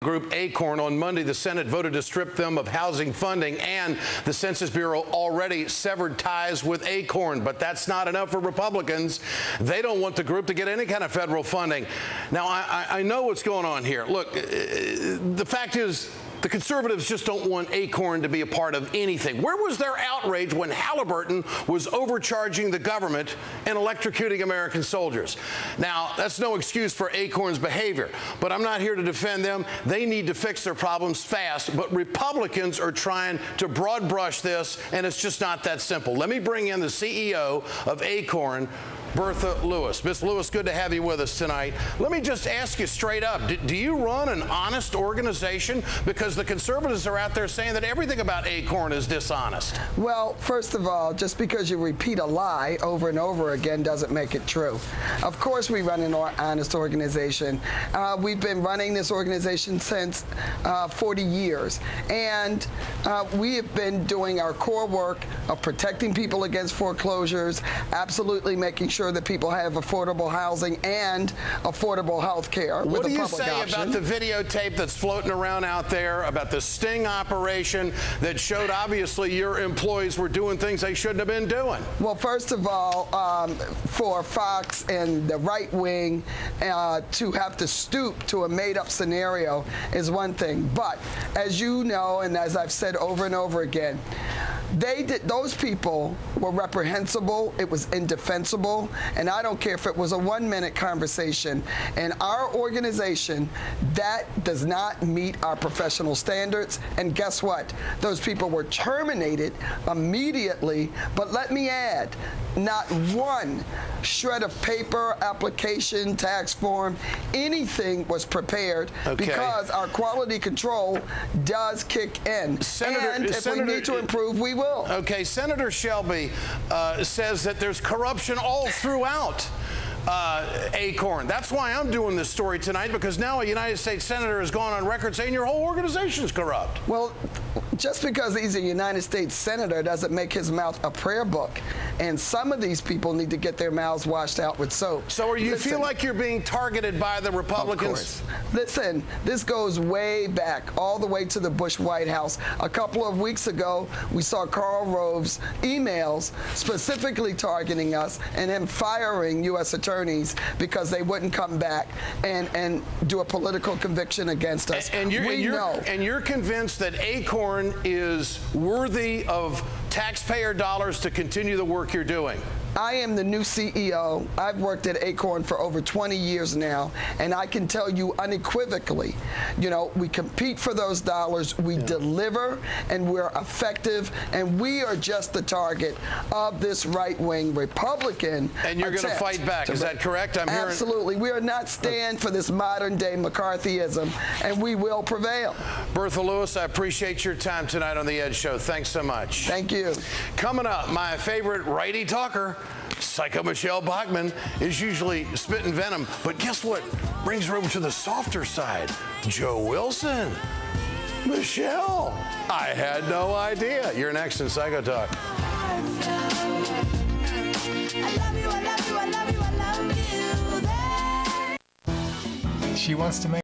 group ACORN. On Monday, the Senate voted to strip them of housing funding, and the Census Bureau already severed ties with ACORN. But that's not enough for Republicans. They don't want the group to get any kind of federal funding. Now, I know what's going on here. Look, the fact is, the conservatives just don't want ACORN to be a part of anything. Where was their outrage when Halliburton was overcharging the government and electrocuting American soldiers? Now, that's no excuse for ACORN's behavior, but I'm not here to defend them. They need to fix their problems fast, but Republicans are trying to broad brush this, and it's just not that simple. Let me bring in the CEO of ACORN, Bertha Lewis. Miss Lewis, good to have you with us tonight. Let me just ask you straight up, do you run an honest organization? Because the conservatives are out there saying that everything about ACORN is dishonest. Well, first of all, just because you repeat a lie over and over again doesn't make it true. Of course we run an honest organization. We've been running this organization since 40 years. And we have been doing our core work of protecting people against foreclosures, absolutely making sure that people have affordable housing and affordable health care. What do you say about the videotape that's floating around out there about the sting operation that showed obviously your employees were doing things they shouldn't have been doing? Well, first of all, for Fox and the right wing to have to stoop to a made-up scenario is one thing. But as you know, and as I've said over and over again, those people were reprehensible. It was indefensible. And I don't care if it was a 1-minute conversation. And our organization, that does not meet our professional standards. And guess what? Those people were terminated immediately. But let me add, not one shred of paper, application, tax form, anything was prepared because our quality control does kick in. And if we need to improve, we will. Okay, Senator Shelby says that there's corruption all throughout ACORN. That's why I'm doing this story tonight, because now a United States senator has gone on record saying your whole organization is corrupt. Well, just because he's a United States senator doesn't make his mouth a prayer book. And some of these people need to get their mouths washed out with soap. So you feel like you're being targeted by the Republicans? Of course. Listen, this goes way back, all the way to the Bush White House. A couple of weeks ago, we saw Karl Rove's emails specifically targeting us and him firing U.S. attorneys because they wouldn't come back and do a political conviction against us. And you're convinced that ACORN is worthy of taxpayer dollars to continue the work you're doing? I am the new CEO. I've worked at ACORN for over 20 years now, and I can tell you unequivocally, you know, we compete for those dollars, we deliver, and we're effective, and we are just the target of this right-wing Republican. And you're going to fight back, is that correct? Absolutely. We are not stand for this modern-day McCarthyism, and we will prevail. Bertha Lewis, I appreciate your time tonight on The Ed Show. Thanks so much. Thank you. Coming up, my favorite righty talker, Psycho Michelle Bachmann, is usually spitting venom, but guess what brings her over to the softer side? Joe Wilson. Michelle, I had no idea. You're next in Psycho Talk. She wants to make